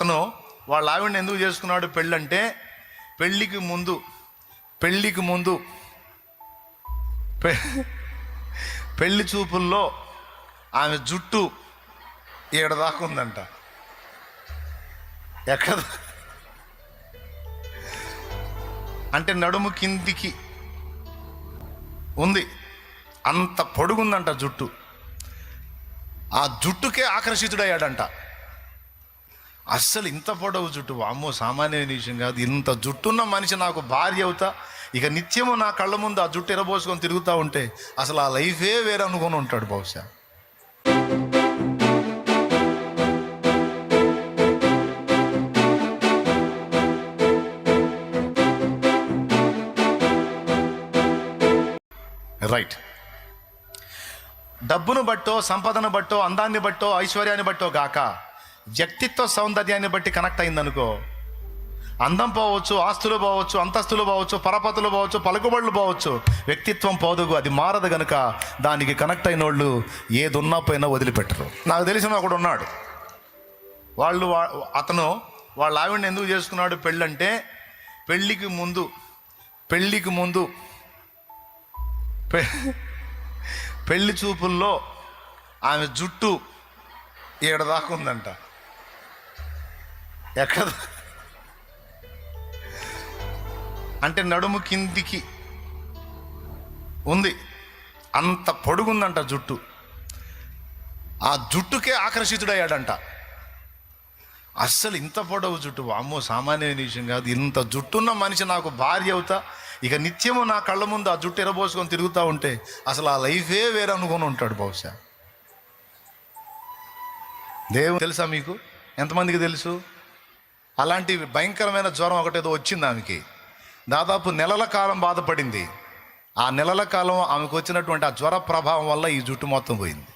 అతను వాళ్ళ ఆవిడని ఎందుకు చేసుకున్నాడు పెళ్ళంటే, పెళ్ళికి ముందు పెళ్లి చూపుల్లో ఆమె జుట్టు ఏడదాకా ఉందంట. ఎక్కడ అంటే నడుము కిందికి ఉంది, అంత పొడుగుందంట జుట్టు. ఆ జుట్టుకే ఆకర్షితుడయ్యాడంట. అస్సలు ఇంత పొడవు జుట్టు, అమ్మో సామాన్యమైన విషయం కాదు. ఇంత జుట్టున్న మనిషి నాకు భార్య అవుతా, ఇక నిత్యము నా కళ్ళ ముందు ఆ జుట్టు ఎరబోసుకొని తిరుగుతూ ఉంటే అసలు ఆ లైఫే వేరే అనుకొని ఉంటాడు బహుశా. రైట్. డబ్బును బట్టో, సంపదను బట్టో, అందాన్ని బట్టో, ఐశ్వర్యాన్ని బట్టో గాక వ్యక్తిత్వ సౌందర్యాన్ని బట్టి కనెక్ట్ అయిందనుకో, అందం పోవచ్చు, ఆస్తులు పోవచ్చు, అంతస్తులు పోవచ్చు, పరపతులు పోవచ్చు, పలుకుబడులు పోవచ్చు, వ్యక్తిత్వం పోదుగు, అది మారదు గనుక దానికి కనెక్ట్ అయిన వాళ్ళు ఏదున్నా పోయినా వదిలిపెట్టరు. నాకు తెలిసిన ఒకడు ఉన్నాడు. అతను వాళ్ళ ఆవిడని ఎందుకు చేసుకున్నాడు పెళ్ళంటే, పెళ్ళికి ముందు పెళ్లి చూపుల్లో ఆమె జుట్టు ఏడదాకా ఉందంట. ఎక్కడ అంటే నడుము కిందికి ఉంది, అంత పొడుగుందంట జుట్టు. ఆ జుట్టుకే ఆకర్షితుడయ్యాడంట. అస్సలు ఇంత పొడవు జుట్టు, అమ్మో సామాన్యమైన విషయం కాదు. ఇంత జుట్టున్న మనిషి నాకు భార్య అవుతా, ఇక నిత్యము నా కళ్ళ ముందు ఆ జుట్టు ఎరబోసుకొని తిరుగుతూ ఉంటే అసలు ఆ లైఫే వేరే అనుకొని ఉంటాడు బహుశా. దేవుడు తెలుసా మీకు? ఎంతమందికి తెలుసు? అలాంటి భయంకరమైన జ్వరం ఒకటేదో వచ్చింది ఆమెకి. దాదాపు నెలల కాలం బాధపడింది. ఆ నెలల కాలం ఆమెకు వచ్చినటువంటి ఆ జ్వర ప్రభావం వల్ల ఈ జుట్టు మొత్తం పోయింది.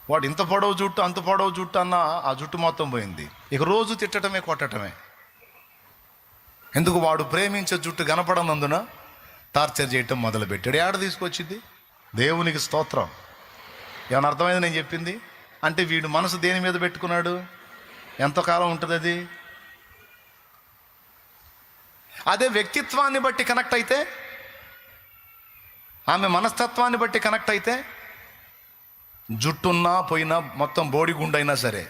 వాడు ఇంత పొడవు జుట్టు, అంత పొడవు జుట్టు అన్న ఆ జుట్టు మొత్తం పోయింది. ఇక రోజు తిట్టటమే, కొట్టటమే. ఎందుకు? వాడు ప్రేమించే జుట్టు కనపడనందున టార్చర్ చేయటం మొదలుపెట్టాడు. ఏడ తీసుకొచ్చింది? దేవునికి స్తోత్రం. ఏమైనా అర్థమైంది నేను చెప్పింది? అంటే వీడు మనసు దేని మీద పెట్టుకున్నాడు? ఎంతకాలం ఉంటుంది అది? అదే వ్యక్తిత్వాన్ని బట్టి కనెక్ట్ అయితే, ఆమె మనస్తత్వాన్ని బట్టి కనెక్ట్ అయితే, జుట్టున్నా పోయినా మొత్తం బోడిగుండైనా సరే,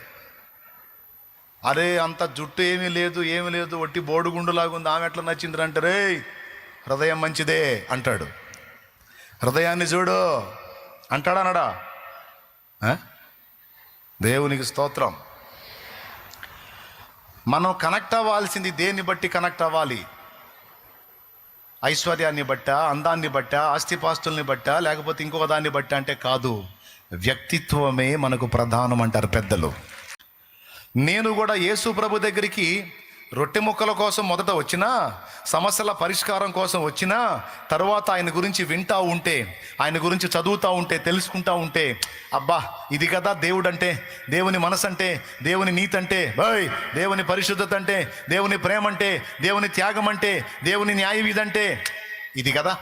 అరే అంత జుట్టు ఏమీ లేదు ఒట్టి బోడిగుండులాగా ఉంది, ఆమె ఎట్లా నచ్చింది అంటే, రే హృదయం మంచిదే అంటాడు. హృదయాన్ని చూడు అంటాడా అనడా? దేవునికి స్తోత్రం. మనం కనెక్ట్ అవ్వాల్సింది దేన్ని బట్టి కనెక్ట్ అవ్వాలి? ఐశ్వర్యాన్ని బట్టా, అందాన్ని బట్టా, ఆస్తిపాస్తుల్ని బట్టా, లేకపోతే ఇంకొక దాన్ని బట్టా అంటే కాదు. వ్యక్తిత్వమే మనకు ప్రధానం అంటారు పెద్దలు. నేను కూడా యేసు ప్రభు దగ్గరికి రొట్టె ముక్కల కోసం మొదట వచ్చినా, సమస్యల పరిష్కారం కోసం వచ్చినా, తర్వాత ఆయన గురించి వింటూ ఉంటే, ఆయన గురించి చదువుతూ ఉంటే, తెలుసుకుంటూ ఉంటే, అబ్బా ఇది కదా దేవుడు అంటే, దేవుని మనసు అంటే, దేవుని నీతి అంటే, దేవుని పరిశుద్ధత అంటే, దేవుని ప్రేమ అంటే, దేవుని త్యాగం అంటే, దేవుని న్యాయ విధి అంటే ఇది కదా.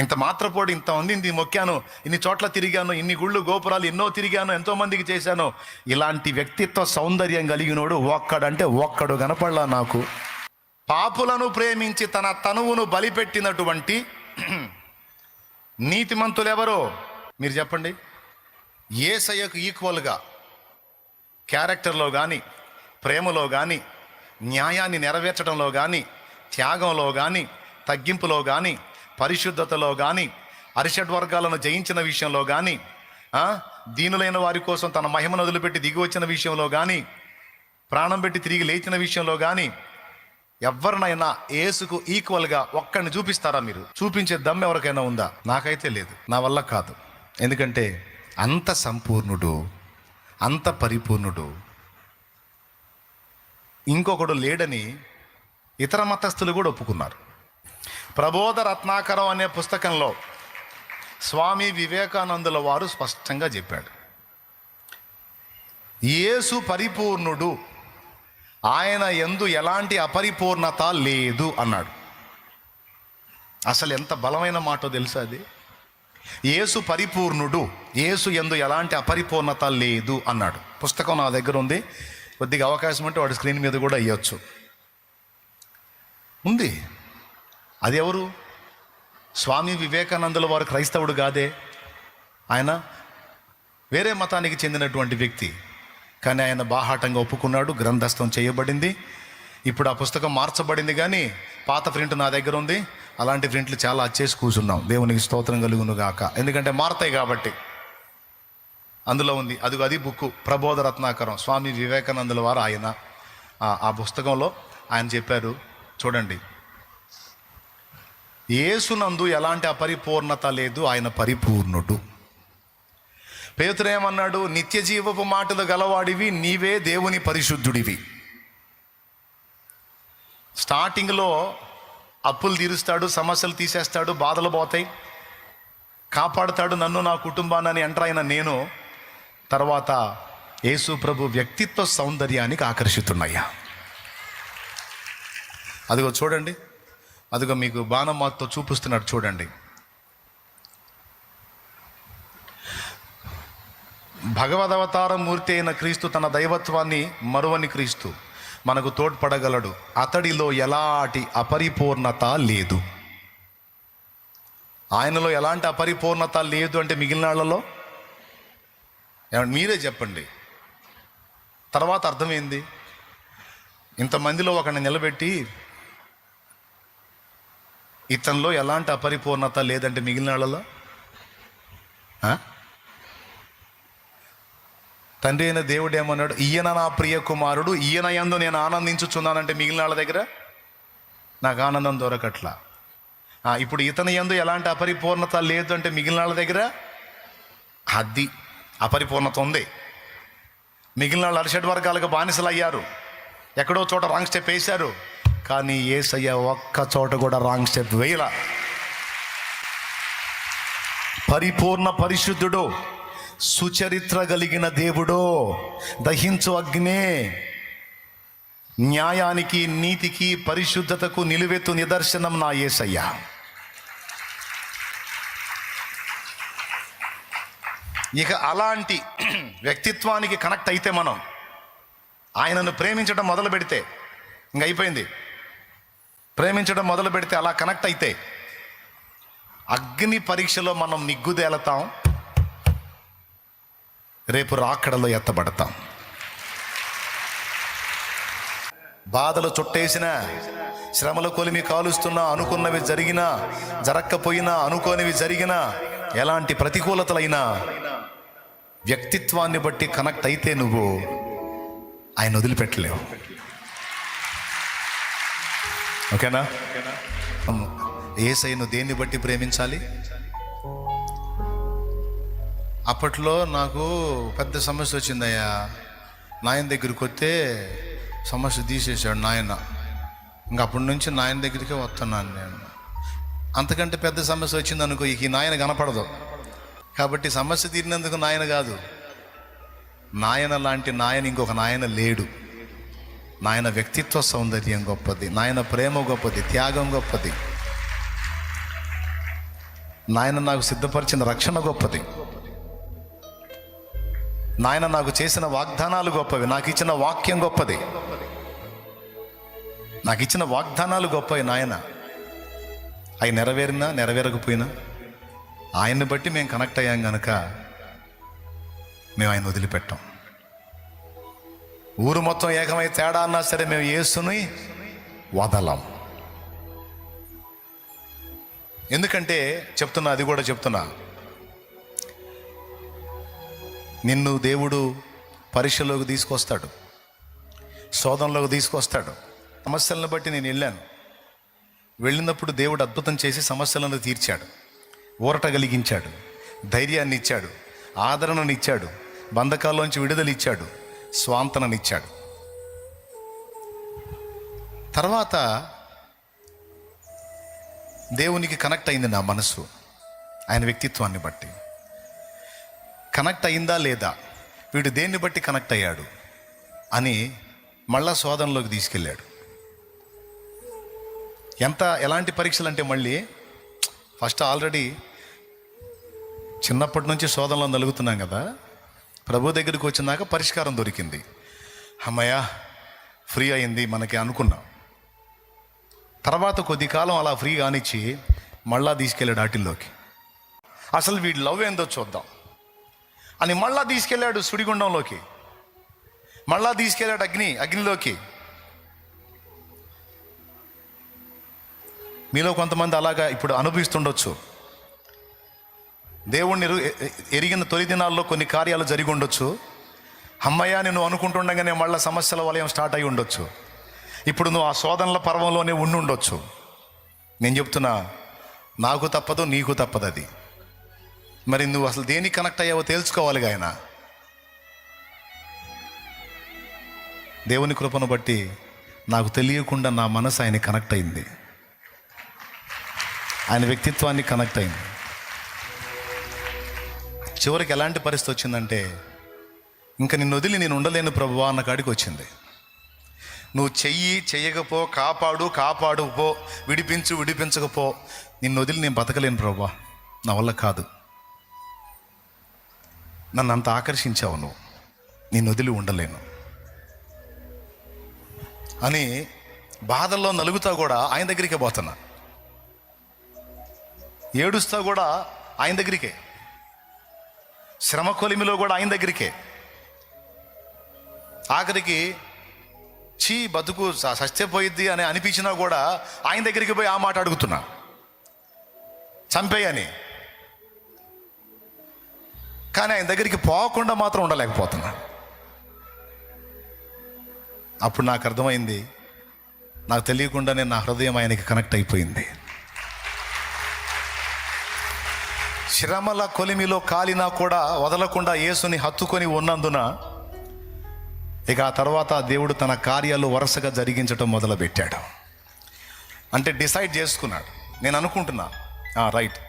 ఇంత మాత్రపోడు, ఇంత మంది మొక్కాను, ఇన్ని చోట్ల తిరిగాను, ఇన్ని గుళ్ళు గోపురాలు ఎన్నో తిరిగాను, ఎంతోమందికి చేశాను. ఇలాంటి వ్యక్తిత్వ సౌందర్యం కలిగినోడు ఒక్కడంటే ఒక్కడు కనపడలా నాకు. పాపులను ప్రేమించి తన తనువును బలిపెట్టినటువంటి నీతిమంతులు ఎవరో మీరు చెప్పండి. యేసయ్యకు ఈక్వల్గా క్యారెక్టర్లో కానీ, ప్రేమలో కానీ, న్యాయాన్ని నెరవేర్చడంలో కానీ, త్యాగంలో కానీ, తగ్గింపులో కానీ, పరిశుద్ధతలో కానీ, అరిషడ్వర్గాలను జయించిన విషయంలో కానీ, దీనులైన వారి కోసం తన మహిమను వదిలిపెట్టి దిగి వచ్చిన విషయంలో కానీ, ప్రాణం పెట్టి తిరిగి లేచిన విషయంలో కానీ, ఎవరినైనా యేసుకు ఈక్వల్గా ఒక్కడిని చూపిస్తారా మీరు? చూపించే దమ్ము ఎవరికైనా ఉందా? నాకైతే లేదు, నా వల్ల కాదు. ఎందుకంటే అంత సంపూర్ణుడు, అంత పరిపూర్ణుడు ఇంకొకడు లేడని ఇతర మతస్థులు కూడా ఒప్పుకున్నారు. ప్రబోధ రత్నాకరం అనే పుస్తకంలో స్వామి వివేకానందుల వారు స్పష్టంగా చెప్పాడు, యేసు పరిపూర్ణుడు, ఆయన యందు ఎలాంటి అపరిపూర్ణత లేదు అన్నాడు. అసలు ఎంత బలమైన మాటో తెలుసా అది? యేసు పరిపూర్ణుడు, యేసు యందు ఎలాంటి అపరిపూర్ణత లేదు అన్నాడు. పుస్తకం నా దగ్గర ఉంది, కొద్దిగా అవకాశం ఉంటే వాడి స్క్రీన్ మీద కూడా ఇవ్వచ్చు. ఉంది. అది ఎవరు? స్వామి వివేకానందుల వారు క్రైస్తవుడు కాదే. ఆయన వేరే మతానికి చెందినటువంటి వ్యక్తి. కానీ ఆయన బాహాటంగా ఒప్పుకున్నాడు, గ్రంథస్థం చేయబడింది. ఇప్పుడు ఆ పుస్తకం మార్చబడింది, కానీ పాత ప్రింట్ నా దగ్గర ఉంది. అలాంటి ప్రింట్లు చాలా వచ్చేసి కూర్చున్నాం. దేవునికి స్తోత్రం కలుగును గాక. ఎందుకంటే మారతాయి కాబట్టి. అందులో ఉంది, అది బుక్కు ప్రబోధ రత్నాకరం, స్వామి వివేకానందుల వారు. ఆయన ఆ పుస్తకంలో ఆయన చెప్పారు, చూడండి, యేసునందు ఎలాంటి అపరిపూర్ణత లేదు, ఆయన పరిపూర్ణుడు. పేతురు ఏమన్నాడు? నిత్య జీవపు మాటలు గలవాడివి నీవే, దేవుని పరిశుద్ధుడివి. స్టార్టింగ్లో అప్పులు తీరుస్తాడు, సమస్యలు తీసేస్తాడు, బాధలు పోతాయి, కాపాడుతాడు నన్ను నా కుటుంబాన్ని ఎంటర్ అయిన నేను. తర్వాత యేసు ప్రభు వ్యక్తిత్వ సౌందర్యానికి ఆకర్షితున్నాయా. అదిగో చూడండి, అదిగో మీకు బాణం మాతో చూపిస్తున్నాడు చూడండి. భగవదవతారం మూర్తి అయిన క్రీస్తు తన దైవత్వాన్ని మరువని క్రీస్తు మనకు తోడ్పడగలడు. అతడిలో ఎలాంటి అపరిపూర్ణత లేదు. ఆయనలో ఎలాంటి అపరిపూర్ణత లేదు అంటే మిగిలిన వాళ్ళలో మీరే చెప్పండి. తర్వాత అర్థమైంది. ఇంతమందిలో ఒకరిని నిలబెట్టి ఇతనిలో ఎలాంటి అపరిపూర్ణత లేదంటే మిగిలిన వాళ్ళలో తండ్రి అయిన దేవుడు ఏమన్నాడు? ఈయన నా ప్రియ కుమారుడు, ఈయన యందు నేను ఆనందించుచున్నానంటే మిగిలిన వాళ్ళ దగ్గర నాకు ఆనందం దొరకట్లా. ఇప్పుడు ఇతని యందు ఎలాంటి అపరిపూర్ణత లేదు అంటే మిగిలిన వాళ్ళ దగ్గర అది అపరిపూర్ణత ఉంది. మిగిలిన వాళ్ళు అరిషడ్ వర్గాలకు బానిసలు అయ్యారు, ఎక్కడో చోట రాంగ్ స్టెప్ వేశారు. కానీ యేసయ్య ఒక్క చోట కూడా రాంగ్ స్టెప్ వేయలా. పరిపూర్ణ పరిశుద్ధుడు, సుచరిత్ర కలిగిన దేవుడో, దహించు అగ్నే, న్యాయానికి నీతికి పరిశుద్ధతకు నిలువెత్తు నిదర్శనం నా యేసయ్య. ఇక అలాంటి వ్యక్తిత్వానికి కనెక్ట్ అయితే మనం ఆయనను ప్రేమించడం మొదలు పెడితే ఇంక అయిపోయింది. ప్రేమించడం మొదలు పెడితే అలా కనెక్ట్ అయితే అగ్ని పరీక్షలో మనం నిగ్గుదేలతాం, రేపు రాకడలో ఎత్తబడతాం. బాధలు చుట్టేసిన, శ్రమల కొలిమి కాలుస్తున్నా, అనుకున్నవి జరిగినా జరక్కపోయినా, అనుకోనివి జరిగినా, ఎలాంటి ప్రతికూలతలైనా వ్యక్తిత్వాన్ని బట్టి కనెక్ట్ అయితే నువ్వు ఆయన వదిలిపెట్టలేవు. ఓకేనా? యేసయ్యను దేన్ని బట్టి ప్రేమించాలి? అప్పట్లో నాకు పెద్ద సమస్య వచ్చిందయ్యా, నాయన దగ్గరికి వస్తే సమస్య తీసేశాడు నాయన. ఇంక అప్పటి నుంచి నాయన దగ్గరికే వస్తున్నాను నేను. అంతకంటే పెద్ద సమస్య వచ్చింది అనుకో, ఈ నాయన కనపడదు. కాబట్టి సమస్య తీరినందుకు నాయన కాదు, నాయన లాంటి నాయన ఇంకొక నాయన లేడు. నాయన వ్యక్తిత్వ సౌందర్యం గొప్పది, నాయన ప్రేమ గొప్పది, త్యాగం గొప్పది, నాయన నాకు సిద్ధపరిచిన రక్షణ గొప్పది, నాయన నాకు చేసిన వాగ్దానాలు గొప్పవి, నాకు ఇచ్చిన వాక్యం గొప్పది, నాకు ఇచ్చిన వాగ్దానాలు గొప్పవి. నాయన అవి నెరవేరినా నెరవేరకపోయినా ఆయన్ని బట్టి మేము కనెక్ట్ అయ్యాం కనుక మేము ఆయన వదిలిపెట్టాం. ఊరు మొత్తం ఏకమై తేడా అన్నా సరే మేము యేసుని వదలం. ఎందుకంటే చెప్తున్నా, అది కూడా చెప్తున్నా, నిన్ను దేవుడు పరీక్షలోకి తీసుకొస్తాడు, శోధనలోకి తీసుకొస్తాడు. సమస్యలను బట్టి నేను వెళ్ళినప్పుడు దేవుడు అద్భుతం చేసి సమస్యలను తీర్చాడు, ఊరట కలిగించాడు, ధైర్యాన్ని ఇచ్చాడు, ఆదరణనిచ్చాడు, బంధకాల్లోంచి విడుదల ఇచ్చాడు, స్వాంతననిచ్చాడు. తర్వాత దేవునికి కనెక్ట్ అయింది నా మనసు, ఆయన వ్యక్తిత్వాన్ని బట్టి కనెక్ట్ అయిందా లేదా, వీడు దేన్ని బట్టి కనెక్ట్ అయ్యాడు అని మళ్ళా శోధనలోకి తీసుకెళ్ళాడు. ఎలాంటి పరీక్షలు అంటే మళ్ళీ ఫస్ట్ ఆల్రెడీ చిన్నప్పటి నుంచి శోధనలో నలుగుతున్నాం కదా, ప్రభు దగ్గరికి వచ్చినాక పరిష్కారం దొరికింది. అమ్మయ్య ఫ్రీ అయింది మనకి అనుకున్నాం. తర్వాత కొద్ది కాలం అలా ఫ్రీ కానిచ్చి మళ్ళా తీసుకెళ్ళాడు ఆటిల్లోకి. అసలు వీడి లవ్ ఏందో చూద్దాం అని మళ్ళా తీసుకెళ్ళాడు సుడిగుండంలోకి, మళ్ళా తీసుకెళ్ళాడు అగ్నిలోకి. మీలో కొంతమంది అలాగా ఇప్పుడు అనుభవిస్తుండొచ్చు. దేవుణ్ణి ఎరిగిన తొలి దినాల్లో కొన్ని కార్యాలు జరిగి ఉండొచ్చు. అమ్మయ్య నేను అనుకుంటుండగానే మళ్ళీ సమస్యల వలయం స్టార్ట్ అయి ఉండొచ్చు. ఇప్పుడు నువ్వు ఆ శోధనల పర్వంలోనే ఉండి ఉండొచ్చు. నేను చెప్తున్నా, నాకు తప్పదు, నీకు తప్పదు అది. మరి నువ్వు అసలు దేనికి కనెక్ట్ అయ్యావో తెలుసుకోవాలి. ఆయన దేవుని కృపను బట్టి నాకు తెలియకుండా నా మనసు ఆయన కనెక్ట్ అయింది, ఆయన వ్యక్తిత్వాన్ని కనెక్ట్ అయింది. చివరికి ఎలాంటి పరిస్థితి వచ్చిందంటే, ఇంకా నిన్ను వదిలి నేను ఉండలేను ప్రభువా అన్న కాడికి వచ్చింది. నువ్వు చెయ్యకపో, కాపాడుపో, విడిపించకపో, నిన్ను వదిలి నేను బతకలేను ప్రభువా, నా వల్ల కాదు, నన్ను అంత ఆకర్షించావు నువ్వు, నిన్ను వదిలి ఉండలేను అని బాధల్లో నలుగుతా కూడా ఆయన దగ్గరికే పోతున్నా, ఏడుస్తా కూడా ఆయన దగ్గరికే, శ్రమ కొలిమిలో కూడా ఆయన దగ్గరికే. ఆఖరికి బతుకు సత్యపోయిద్ది అని అనిపించినా కూడా ఆయన దగ్గరికి పోయి ఆ మాట అడుగుతున్నా, చంపేయని. కానీ ఆయన దగ్గరికి పోకుండా మాత్రం ఉండలేకపోతున్నా. అప్పుడు నాకు అర్థమైంది, నాకు తెలియకుండానే నా హృదయం ఆయనకి కనెక్ట్ అయిపోయింది. శ్రమల కొలిమిలో కాలినా కూడా వదలకుండా యేసుని హత్తుకొని ఉన్నందున ఇక ఆ తర్వాత దేవుడు తన కార్యాలు వరుసగా జరిగించడం మొదలుపెట్టాడు. అంటే డిసైడ్ చేసుకున్నాడు. నేను అనుకుంటున్నా, రైట్,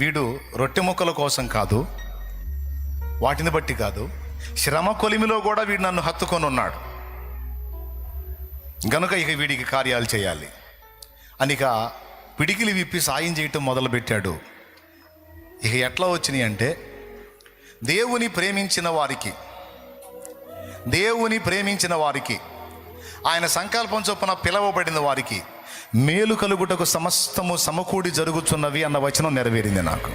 వీడు రొట్టె ముక్కల కోసం కాదు, వాటిని బట్టి కాదు, శ్రమ కొలిమిలో కూడా వీడు నన్ను హత్తుకొని ఉన్నాడు గనుక ఇక వీడికి కార్యాలు చేయాలి అని ఇక పిడికిలి విప్పి సాయం చేయటం మొదలుపెట్టాడు. ఇక ఎట్లా వచ్చినాయి అంటే, దేవుని ప్రేమించిన వారికి ఆయన సంకల్పం చొప్పున పిలవబడిన వారికి మేలు కలుగుటకు సమస్తము సమకూడి జరుగుతున్నవి అన్న వచనం నెరవేరింది నాకు.